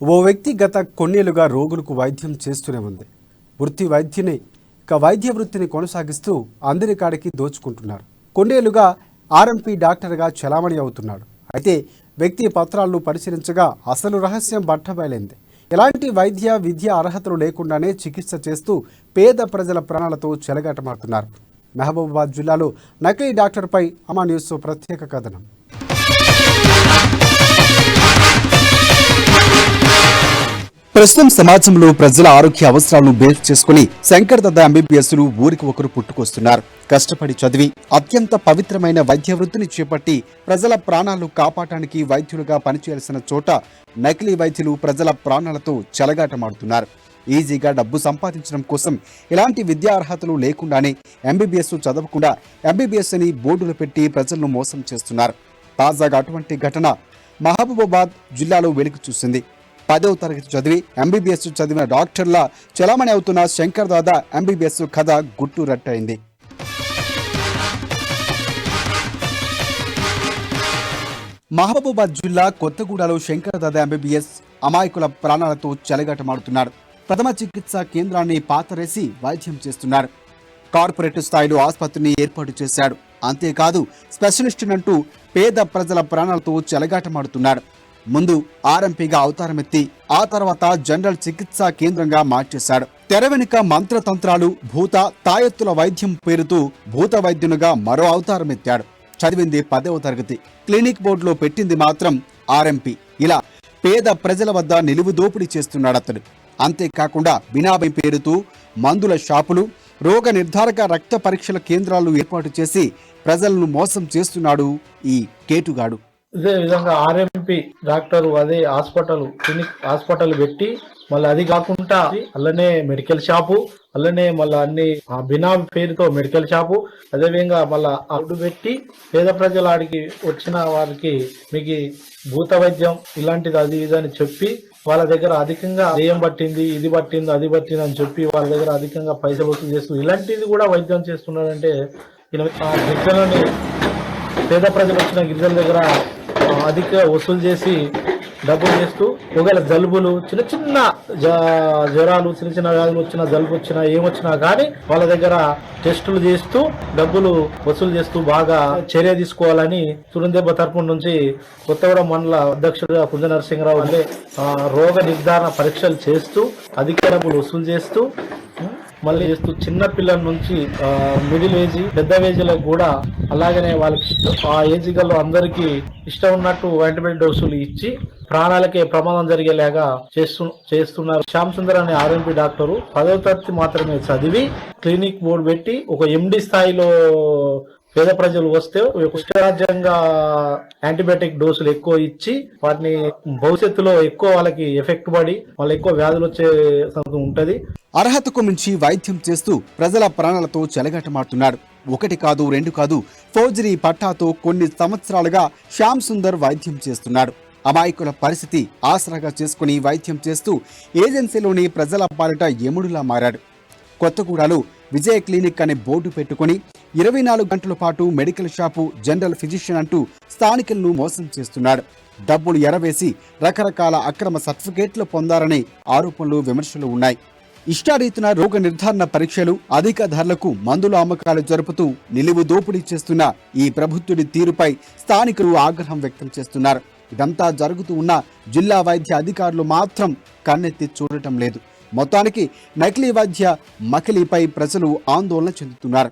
ఓ వ్యక్తి గత కొన్నేళ్లుగా రోగులకు వైద్యం చేస్తూనే ఉంది. వృత్తి వైద్యుని వైద్య వృత్తిని కొనసాగిస్తూ అందరి కాడికి దోచుకుంటున్నారు. కొన్నేళ్లుగా ఆర్ఎంపీ డాక్టర్గా చలామణి అవుతున్నాడు. అయితే వ్యక్తి పత్రాలను పరిశీలించగా అసలు రహస్యం బట్టబయలైంది. ఎలాంటి వైద్య విద్య అర్హతలు లేకుండానే చికిత్స చేస్తూ పేద ప్రజల ప్రాణాలతో చెలగాటమాడుతున్నారు. మహబూబాబాద్ జిల్లాలో నకిలీ డాక్టర్పై అమా న్యూస్ ప్రత్యేక కథనం. ప్రస్తుతం సమాజంలో ప్రజల ఆరోగ్య అవసరాలను బేస్ చేసుకుని శంకర్ దాదా ఎంబీబీఎస్లు ఊరికి ఒకరు పుట్టుకొస్తున్నారు. కష్టపడి చదివి అత్యంత పవిత్రమైన వైద్య వృత్తిని చేపట్టి ప్రజల ప్రాణాలు కాపాడటానికి వైద్యులుగా పనిచేయాల్సిన చోట నకిలీ వైద్యులు ప్రజల ప్రాణాలతో చెలగాటమాడుతున్నారు. ఈజీగా డబ్బు సంపాదించడం కోసం ఎలాంటి విద్యా అర్హతలు లేకుండానే ఎంబీబీఎస్ చదవకుండా ఎంబీబీఎస్ అని బోర్డులు పెట్టి ప్రజలను మోసం చేస్తున్నారు. తాజాగా అటువంటి ఘటన మహబూబాబాద్ జిల్లాలో వెలుగు చూసింది. 10వ తరగతి చదివి ఎంబీబీఎస్ చదివిన డాక్టర్ల చలామణి అవుతున్న శంకర్ దాదా ఎంబీబీఎస్ కథ గుట్టు రట్టయింది. మహబూబాబాద్ జిల్లా కొత్తగూడలో శంకర్ దాదా ఎంబీబీఎస్ అమాయకుల ప్రాణాలతో చెలగాటమాడుతున్నాడు. ప్రథమ చికిత్సా కేంద్రాన్ని పాతరేసి వైద్యం చేస్తున్నారు. కార్పొరేట్ స్థాయిలో ఆసుపత్రిని ఏర్పాటు చేశాడు. అంతేకాదు స్పెషలిస్టునంటూ పేద ప్రజల ప్రాణాలతో చెలగాటమాడుతున్నాడు. ముందు ఆర్ఎంపీగా అవతారమెత్తి ఆ తర్వాత జనరల్ చికిత్సా కేంద్రంగా మార్చేశాడు. తెర వెనుక మంత్రతంత్రాలు, భూత తాయెత్తుల వైద్యం పేరుతో భూత వైద్యునిగా మరో అవతారమెత్తాడు. చదివింది 10వ తరగతి, క్లినిక్ బోర్డులో పెట్టింది మాత్రం ఆర్ఎంపీ. ఇలా పేద ప్రజల వద్ద నిలువు దోపిడీ చేస్తున్నాడు అతడు. అంతేకాకుండా బినామీ పేరుతో మందుల షాపులు, రోగ నిర్ధారక రక్త పరీక్షల కేంద్రాలు ఏర్పాటు చేసి ప్రజలను మోసం చేస్తున్నాడు ఈ కేటుగాడు. ఇదే విధంగా ఆర్ఎంపీ డాక్టర్ అదే హాస్పిటల్ పెట్టి మళ్ళీ అది కాకుండా అల్లనే మెడికల్ షాపు, అల్లనే మళ్ళీ అన్ని బినామీ పేరుతో మెడికల్ షాపు, అదేవిధంగా మళ్ళీ అడ్డు పెట్టి పేద ప్రజల ఆడికి వచ్చిన వారికి మీకు భూత వైద్యం ఇలాంటిది అది ఇది అని చెప్పి వాళ్ళ దగ్గర అధికంగా దెయ్యం పట్టింది, ఇది పట్టింది, అది పట్టింది అని చెప్పి వాళ్ళ దగ్గర అధికంగా పైసలు వసూలు చేస్తూ ఇలాంటిది కూడా వైద్యం చేస్తున్నాడంటే గిరిజనుని పేద ప్రజలు వచ్చిన గిరిజనుల దగ్గర అధిక వసూలు చేసి డబ్బులు చేస్తూ ఒకవేళ జలుబులు చిన్న చిన్న జ్వరాలు చిన్న చిన్న వ్యాధులు వచ్చినా జలుబు వచ్చినా ఏమొచ్చినా కానీ వాళ్ళ దగ్గర టెస్టులు చేస్తూ డబ్బులు వసూలు చేస్తూ బాగా చర్య తీసుకోవాలని తురుందెబ్బ తరపు నుంచి కొత్తగూడెం మండల అధ్యక్షుడిగా కుంజ నరసింహరావు అంటే రోగ నిర్ధారణ పరీక్షలు చేస్తూ అధిక డబ్బులు వసూలు చేస్తూ మళ్ళీ చేస్తూ చిన్న పిల్లల నుంచి మిడిల్ ఏజ్ పెద్ద ఏజ్లకు కూడా అలాగనే వాళ్ళకి ఆ ఏజ్ గల్లో అందరికీ ఇష్టం ఉన్నట్టు యాంటీబయాటిక్ డోసులు ఇచ్చి ప్రాణాలకే ప్రమాదం జరిగేలాగా చేస్తున్నారు. శ్యామ్ సుందర్ అనే ఆర్ఎంపీ డాక్టరు 10వ తరగతి మాత్రమే చదివి క్లినిక్ బోర్డు పెట్టి ఒక ఎండి స్థాయిలో పేద ప్రజలు వస్తే ఇష్టరాజ్యంగా యాంటీబయాటిక్ డోసులు ఎక్కువ ఇచ్చి వాటిని భవిష్యత్తులో ఎక్కువ వాళ్ళకి ఎఫెక్ట్ పడి వాళ్ళ ఎక్కువ వ్యాధులు వచ్చే ఉంటది. అర్హతకు మించి వైద్యం చేస్తూ ప్రజల ప్రాణాలతో చెలగాటమాడుతున్నాడు. 1 కాదు 2 కాదు, ఫౌజరీ పట్టాతో కొన్ని సంవత్సరాలుగా శ్యామ్ సుందర్ వైద్యం చేస్తున్నాడు. అమాయకుల పరిస్థితి ఆసరాగా చేసుకుని వైద్యం చేస్తూ ఏజెన్సీలోని ప్రజల పాలిట యముడులా మారాడు. కొత్తగూడలో విజయ క్లినిక్ అనే బోర్డు పెట్టుకుని 24 గంటల పాటు మెడికల్ షాపు, జనరల్ ఫిజిషియన్ అంటూ స్థానికులను మోసం చేస్తున్నాడు. డబ్బులు ఎరవేసి రకరకాల అక్రమ సర్టిఫికేట్లు పొందారనే ఆరోపణలు, విమర్శలు ఉన్నాయి. ఇష్టారీతిన రోగ నిర్ధారణ పరీక్షలు, అధిక ధరలకు మందుల అమ్మకాలు జరుపుతూ నిలువు దోపిడీ చేస్తున్న ఈ ప్రభుత్వుడి తీరుపై స్థానికులు ఆగ్రహం వ్యక్తం చేస్తున్నారు. ఇదంతా జరుగుతూ ఉన్న జిల్లా వైద్య అధికారులు మాత్రం కన్నెత్తి చూడటం లేదు. మొత్తానికి నకిలీ వైద్య మకిలీపై ప్రజలు ఆందోళన చెందుతున్నారు.